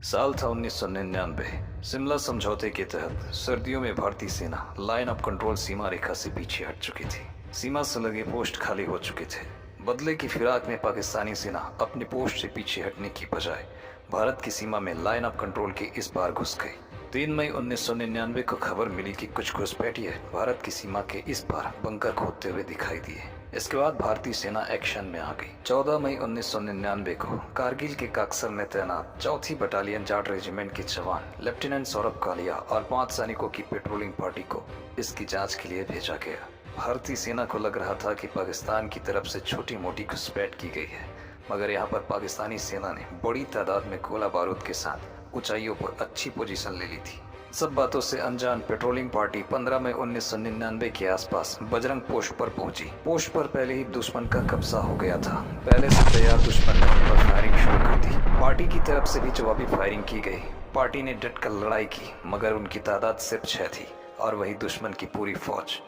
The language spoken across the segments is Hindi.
साल था 1999। शिमला समझौते के तहत सर्दियों में भारतीय सेना लाइन ऑफ कंट्रोल सीमा रेखा से पीछे हट चुकी थी। सीमा से लगे पोस्ट खाली हो चुके थे। बदले की फिराक में पाकिस्तानी सेना अपने पोस्ट से पीछे हटने की बजाय भारत की सीमा में लाइन ऑफ कंट्रोल के इस पार घुस गई। 3 मई 1999 को खबर मिली कि कुछ घुसपैठिए भारत की सीमा के इस पार बंकर खोदते हुए दिखाई दिए। इसके बाद भारतीय सेना एक्शन में आ गई। 14 मई 1999 को कारगिल के काक्सर में तैनात 4थी बटालियन जाट रेजिमेंट के जवान लेफ्टिनेंट सौरभ कालिया और 5 सैनिकों की पेट्रोलिंग पार्टी को इसकी जांच के लिए भेजा गया। भारतीय सेना को लग रहा था कि पाकिस्तान की तरफ से छोटी मोटी घुसपैठ की गई है, मगर यहाँ पर पाकिस्तानी सेना ने बड़ी तादाद में गोला बारूद के साथ ऊंचाइयों पर अच्छी पोजीशन ले ली थी। सब बातों से अनजान पेट्रोलिंग पार्टी 15 मई 1999 के आसपास बजरंग पोस्ट पर पहुंची। पोस्ट पर पहले ही दुश्मन का कब्जा हो गया था। पहले से तैयार दुश्मन ने उन पर फायरिंग शुरू कर दी। पार्टी की तरफ से भी जवाबी फायरिंग की गई। पार्टी ने डटकर लड़ाई की, मगर उनकी तादाद सिर्फ 6 थी और वही दुश्मन की पूरी फौज।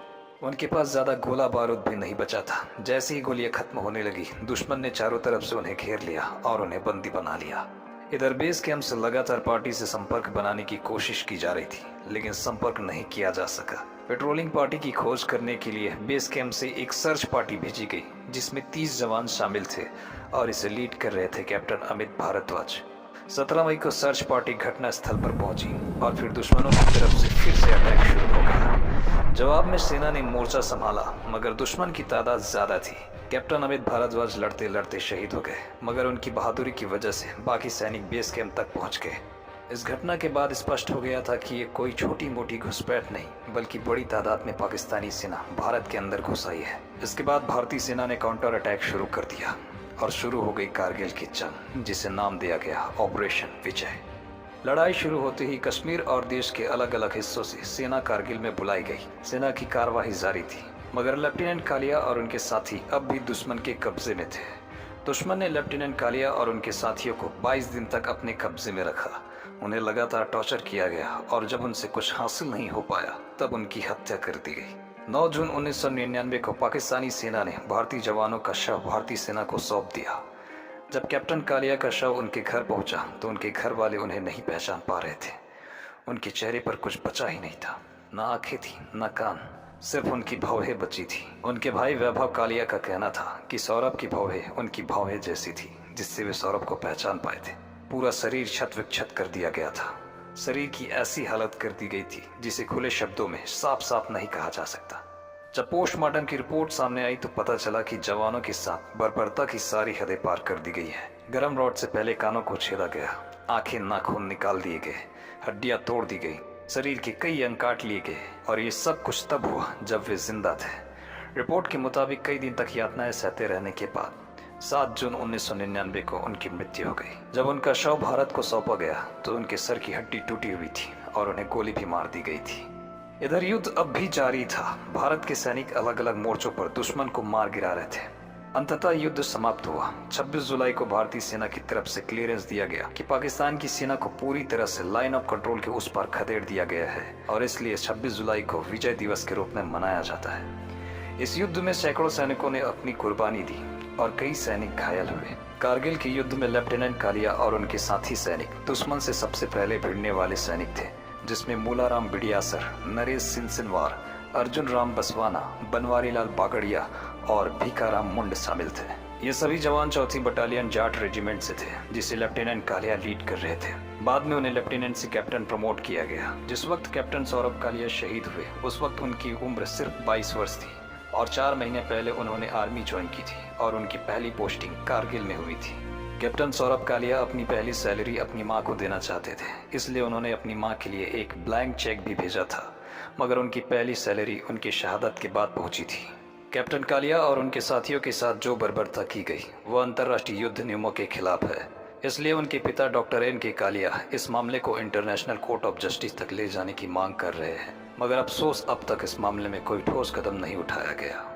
उनके पास ज्यादा गोला बारूद भी नहीं बचा था। जैसे ही गोलियां खत्म होने लगी, दुश्मन ने चारों तरफ से उन्हें घेर लिया और उन्हें बंदी बना लिया। इधर बेस कैंप से लगातार पार्टी से संपर्क बनाने की कोशिश की जा रही थी, लेकिन संपर्क नहीं किया जा सका। पेट्रोलिंग पार्टी की खोज करने के लिए बेस कैंप से एक सर्च पार्टी भेजी गई, जिसमें 30 जवान शामिल थे और इसे लीड कर रहे थे कैप्टन अमित भारद्वाज। 17 मई को सर्च पार्टी घटना स्थल पर पहुंची और फिर दुश्मनों की तरफ से फिर से अटैक शुरू हो गया। जवाब में सेना ने मोर्चा संभाला, मगर दुश्मन की तादाद ज्यादा थी। कैप्टन अमित भारद्वाज लड़ते लड़ते शहीद हो गए, मगर उनकी बहादुरी की वजह से बाकी सैनिक बेस कैंप तक पहुंच गए। इस घटना के बाद स्पष्ट हो गया था कि ये कोई छोटी मोटी घुसपैठ नहीं, बल्कि बड़ी तादाद में पाकिस्तानी सेना भारत के अंदर घुस आई है। इसके बाद भारतीय सेना ने काउंटर अटैक शुरू कर दिया और शुरू हो गई कारगिल की जंग, जिसे नाम दिया गया ऑपरेशन विजय। लड़ाई शुरू होते ही कश्मीर और देश के अलग अलग हिस्सों से सेना कारगिल में बुलाई गई। सेना की कार्यवाही जारी थी, मगर लेफ्टिनेंट कालिया और उनके साथी अब भी दुश्मन के कब्जे में थे। दुश्मन ने लेफ्टिनेंट कालिया और उनके साथियों को 22 दिन तक अपने कब्जे में रखा। उन्हें लगातार टॉर्चर किया गया और जब उनसे कुछ हासिल नहीं हो पाया, तब उनकी हत्या कर दी गई। 9 जून 1999 को पाकिस्तानी सेना ने भारतीय जवानों का शव भारतीय सेना को सौंप दिया। जब कैप्टन कालिया का शव उनके घर पहुंचा, तो उनके घर वाले उन्हें नहीं पहचान पा रहे थे। उनके चेहरे पर कुछ बचा ही नहीं था, न आंखें थी न कान, सिर्फ उनकी भौहें बची थी। उनके भाई वैभव कालिया का कहना था कि सौरभ की भौहें उनकी भौहें जैसी थी, जिससे वे सौरभ को पहचान पाए थे। पूरा शरीर क्षत विक्षत कर दिया गया था। शरीर की ऐसी हालत कर दी गई थी जिसे खुले शब्दों में साफ साफ नहीं कहा जा सकता। जब पोस्टमार्टम की रिपोर्ट सामने आई तो पता चला कि जवानों के साथ बर्बरता की सारी हदें पार कर दी गई है। गर्म रॉड से पहले कानों को छेदा गया, आंखें नाखून निकाल दिए गए, हड्डियां तोड़ दी गई, शरीर के कई अंग काट लिए गए, और ये सब कुछ तब हुआ जब वे जिंदा थे। रिपोर्ट के मुताबिक कई दिन तक यातनाएं सहते रहने के बाद 7 जून 1999 को उनकी मृत्यु हो गई। जब उनका शव भारत को सौंपा गया तो उनके सर की हड्डी टूटी हुई थी और उन्हें गोली भी मार दी गई थी। इधर युद्ध अब भी जारी था। भारत के सैनिक अलग अलग मोर्चों पर दुश्मन को मार गिरा रहे थे। अंततः युद्ध समाप्त हुआ। 26 जुलाई को भारतीय सेना की तरफ से क्लियरेंस दिया गया कि पाकिस्तान की सेना को पूरी तरह से लाइन ऑफ कंट्रोल के उस पार खदेड़ दिया गया है, और इसलिए 26 जुलाई को विजय दिवस के रूप में मनाया जाता है। इस युद्ध में सैकड़ों सैनिकों ने अपनी कुर्बानी दी और कई सैनिक घायल हुए। कारगिल के युद्ध में लेफ्टिनेंट कालिया और उनके साथी सैनिक दुश्मन से सबसे पहले भिड़ने वाले सैनिक थे, जिसमें मूलाराम बिडियासर, नरेश सिंह, अर्जुन राम बसवाना, बनवारी लाल बागड़िया और भीखाराम मुंड शामिल थे। ये सभी जवान 4थी बटालियन जाट रेजिमेंट से थे, जिसे लेफ्टिनेंट कालिया लीड कर रहे थे। बाद में उन्हें लेफ्टिनेंट से कैप्टन प्रमोट किया गया। जिस वक्त कैप्टन सौरभ कालिया शहीद हुए, उस वक्त उनकी उम्र सिर्फ 22 वर्ष थी और 4 महीने पहले उन्होंने आर्मी ज्वाइन की थी और उनकी पहली पोस्टिंग कारगिल में हुई थी। कैप्टन सौरभ कालिया अपनी पहली सैलरी अपनी मां को देना चाहते थे, इसलिए उन्होंने अपनी मां के लिए एक ब्लैंक चेक भी भेजा था, मगर उनकी पहली सैलरी उनकी शहादत के बाद पहुंची थी। कैप्टन कालिया और उनके साथियों के साथ जो बर्बरता की गई वो अंतर्राष्ट्रीय युद्ध नियमों के खिलाफ है। इसलिए उनके पिता डॉक्टर एन के कालिया इस मामले को इंटरनेशनल कोर्ट ऑफ जस्टिस तक ले जाने की मांग कर रहे हैं, मगर अफसोस अब तक इस मामले में कोई ठोस कदम नहीं उठाया गया।